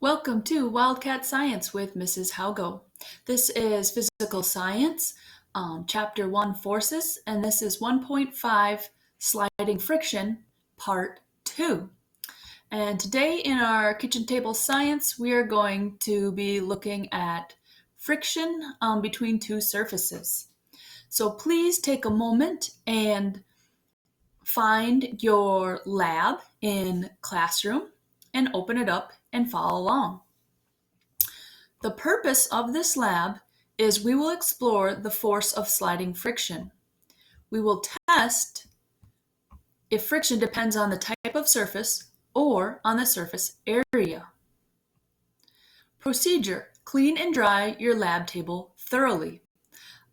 Welcome to Wildcat Science with Mrs. Haugo. This is Physical Science, Chapter 1 Forces, and this is 1.5 Sliding Friction, Part 2. And today in our kitchen table science, we are going to be looking at friction between two surfaces. So please take a moment and find your lab in classroom and open it up and follow along. The purpose of this lab is we will explore the force of sliding friction. We will test if friction depends on the type of surface or on the surface area. Procedure: clean and dry your lab table thoroughly.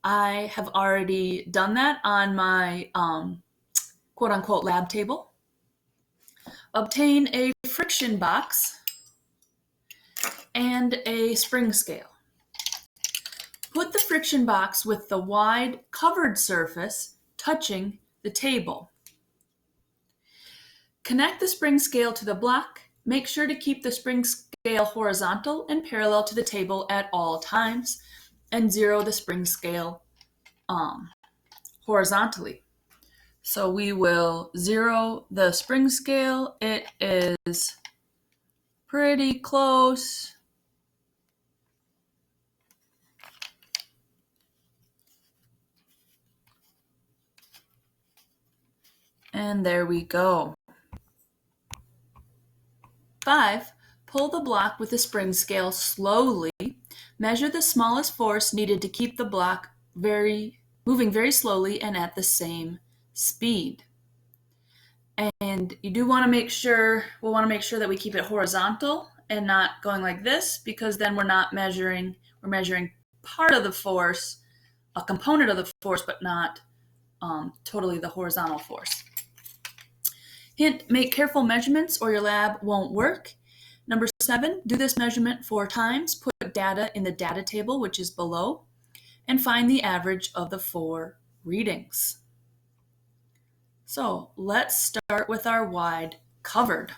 I have already done that on my quote-unquote lab table. Obtain a friction box and a spring scale. Put the friction box with the wide covered surface touching the table. Connect the spring scale to the block. Make sure to keep the spring scale horizontal and parallel to the table at all times, and zero the spring scale horizontally. So we will zero the spring scale. It is pretty close. And there we go. 5. Pull the block with the spring scale slowly. Measure the smallest force needed to keep the block moving very slowly and at the same speed. And you do want to make sure, we'll want to make sure that we keep it horizontal and not going like this, because then we're measuring part of the force, a component of the force, but not totally the horizontal force. Hint: make careful measurements or your lab won't work. Number 7, do this measurement 4 times. Put data in the data table, which is below, and find the average of the 4 readings. So let's start with our wide covered.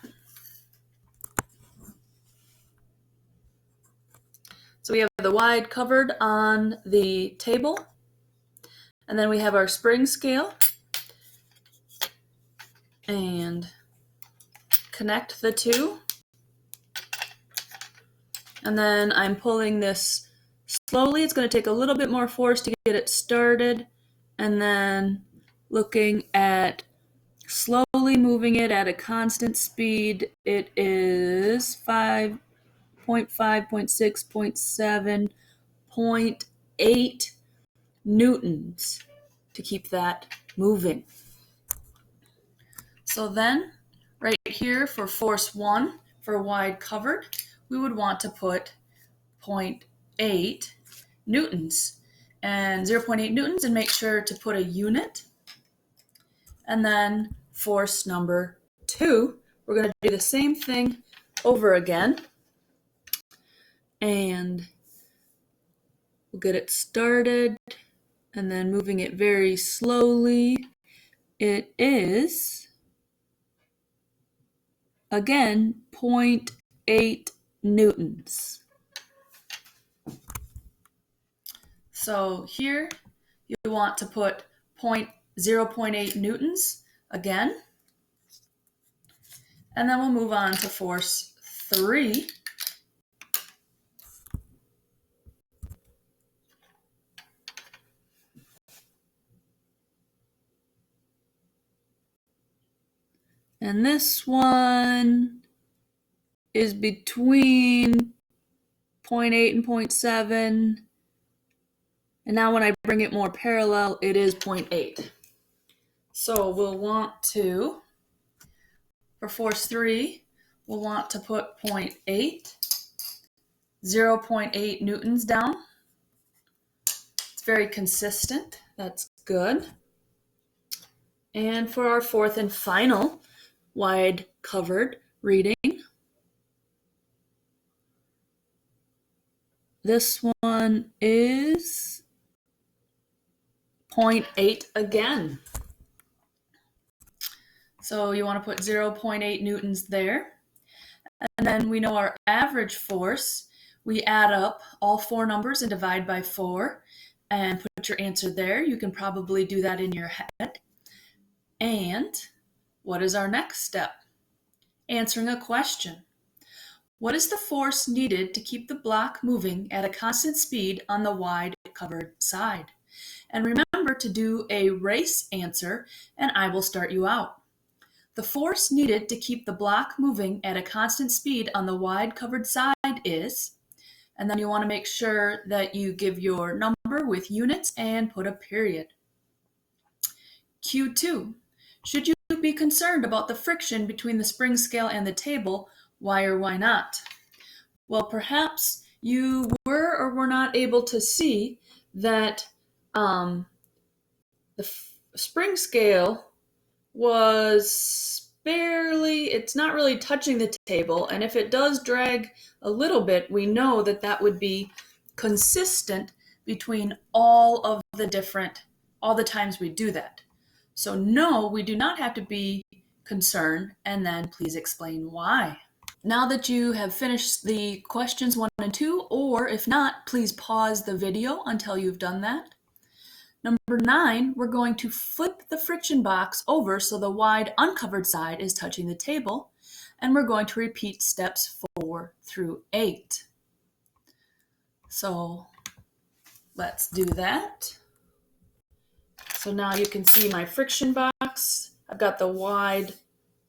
So we have the wide covered on the table, and then we have our spring scale, and connect the two. And then I'm pulling this slowly. It's going to take a little bit more force to get it started, and then looking at slowly moving it at a constant speed. It is 5.5, 0.6, 0.7, 0.8 newtons to keep that moving. So then, right here for force 1, for wide covered, we would want to put 0.8 newtons and 0.8 newtons, and make sure to put a unit. And then force number 2, we're going to do the same thing over again, and we'll get it started and then moving it very slowly. It is, again, 0.8 newtons. So here you want to put 0.8 newtons again, and then we'll move on to force 3. And this one is between 0.8 and 0.7. And now when I bring it more parallel, it is 0.8. So we'll want to, for force 3, we'll want to put 0.8, 0.8 newtons down. It's very consistent. That's good. And for our 4th and final wide covered reading, this one is 0.8 again. So you want to put 0.8 newtons there. And then we know our average force. We add up all four numbers and divide by 4 and put your answer there. You can probably do that in your head. And what is our next step? Answering a question. What is the force needed to keep the block moving at a constant speed on the wide covered side? And remember to do a race answer, and I will start you out. The force needed to keep the block moving at a constant speed on the wide covered side is, and then you want to make sure that you give your number with units and put a period. Q2. Should you be concerned about the friction between the spring scale and the table? Why or why not? Well, perhaps you were or were not able to see that the spring scale was it's not really touching the table, and if it does drag a little bit, we know that that would be consistent between all the times we do that. So no, we do not have to be concerned, and then please explain why. Now that you have finished the questions 1 and 2, or if not, please pause the video until you've done that. Number 9, we're going to flip the friction box over so the wide uncovered side is touching the table, and we're going to repeat steps 4 through 8. So let's do that. So now you can see my friction box. I've got the wide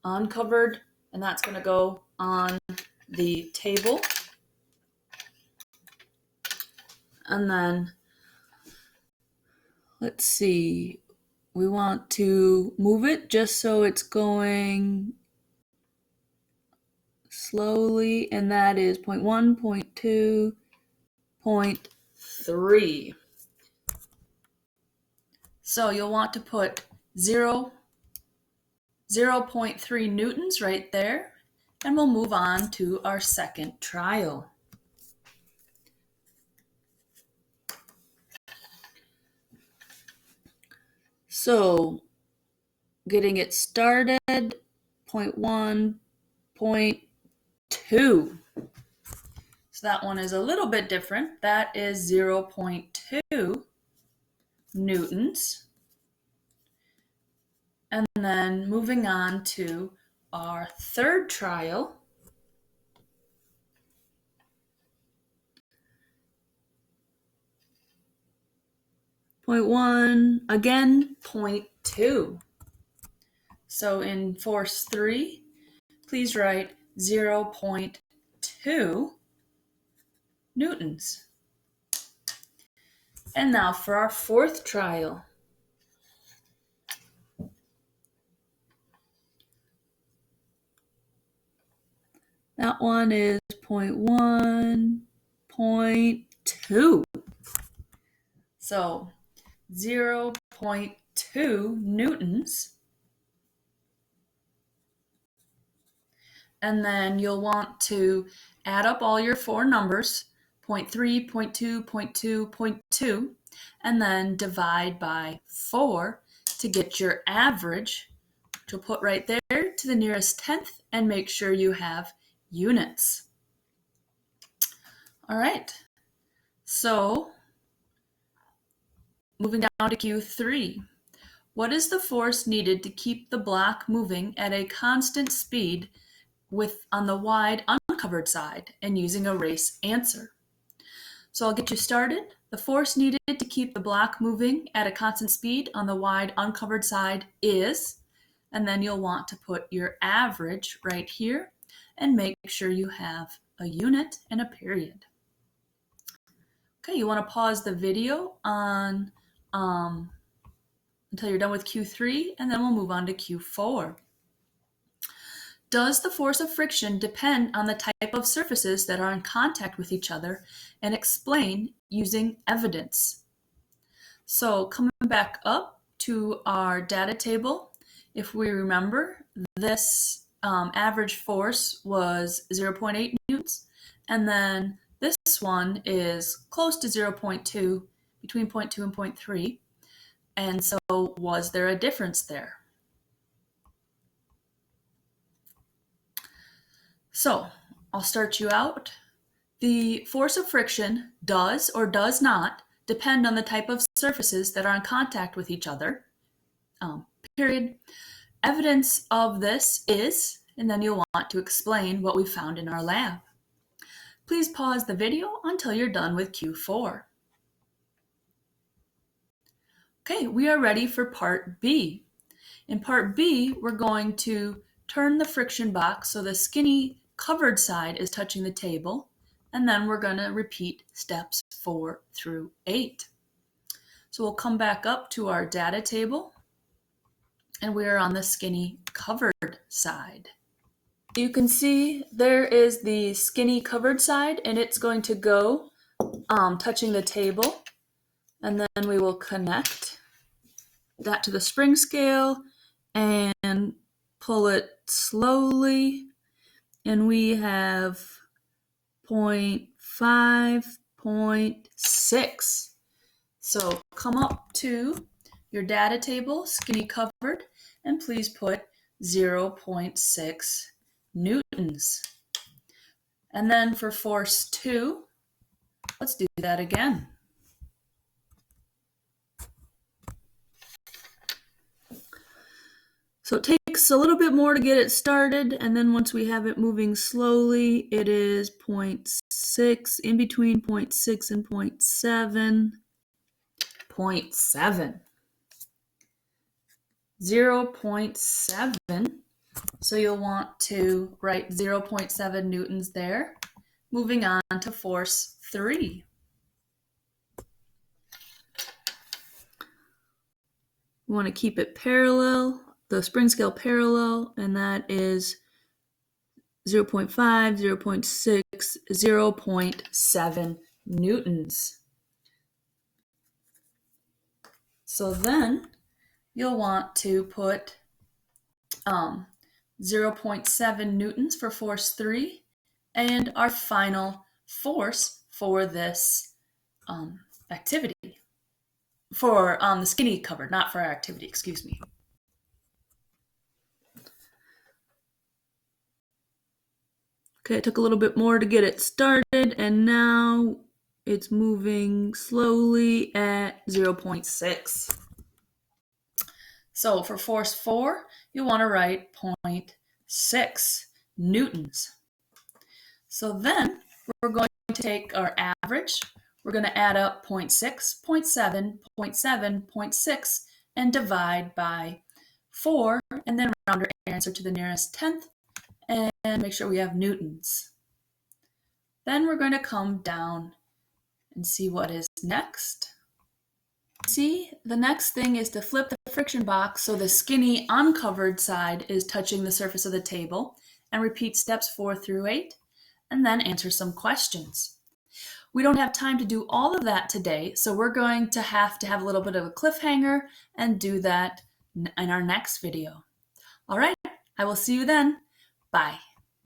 uncovered, and that's going to go on the table. And then let's see, we want to move it just so it's going slowly, and that is 0.1, 0.2, 0.3. So you'll want to put 0.3 newtons right there, and we'll move on to our second trial. So getting it started, 0.1, 0.2. So that one is a little bit different. That is 0.2 newtons. And then moving on to our third trial. Point 1, again, 0.2. So in force 3, please write 0.2 newtons. And now for our fourth trial. That one is 0.1, 0.2. So 0.2 newtons. And then you'll want to add up all your four numbers, 0.3, 0.2, 0.2, 0.2, and then divide by 4 to get your average, which you'll put right there to the nearest tenth, and make sure you have units. All right, so moving down to Q3. What is the force needed to keep the block moving at a constant speed on the wide uncovered side, and using a race answer? So I'll get you started. The force needed to keep the block moving at a constant speed on the wide uncovered side is, and then you'll want to put your average right here and make sure you have a unit and a period. Okay, you want to pause the video on until you're done with Q3, and then we'll move on to Q4. Does the force of friction depend on the type of surfaces that are in contact with each other, and explain using evidence? So coming back up to our data table, if we remember, this average force was 0.8 newtons, and then this one is close to 0.2, between 0.2 and 0.3. And so was there a difference there? So I'll start you out. The force of friction does or does not depend on the type of surfaces that are in contact with each other. Period. Evidence of this is, and then you'll want to explain what we found in our lab. Please pause the video until you're done with Q4. Okay, we are ready for part B. In part B, we're going to turn the friction box so the skinny covered side is touching the table, and then we're going to repeat steps 4 through 8. So we'll come back up to our data table, and we're on the skinny covered side. You can see there is the skinny covered side, and it's going to go touching the table, and then we will connect that to the spring scale and pull it slowly, and we have 0.5, 0.6. So come up to your data table, skinny covered, and please put 0.6 newtons. And then for force 2, let's do that again. So it takes a little bit more to get it started, and then once we have it moving slowly, it is 0.6, in between 0.6 and 0.7. 0.7. 0.7. So you'll want to write 0.7 newtons there. Moving on to force 3. We want to keep it parallel, the spring scale parallel, and that is 0.5, 0.6, 0.7 newtons. So then you'll want to put 0.7 newtons for force 3 and our final force for this activity. For the skinny covered, not for our activity, excuse me. Okay, it took a little bit more to get it started, and now it's moving slowly at 0.6. So for force 4, you want to write 0.6 newtons. So then we're going to take our average, we're going to add up 0.6, 0.7, 0.7, 0.6, and divide by 4, and then round our answer to the nearest tenth, and make sure we have newtons. Then we're going to come down and see what is next. See, the next thing is to flip the friction box so the skinny uncovered side is touching the surface of the table, and repeat steps 4 through 8, and then answer some questions. We don't have time to do all of that today, so we're going to have a little bit of a cliffhanger and do that in our next video. All right, I will see you then. Bye.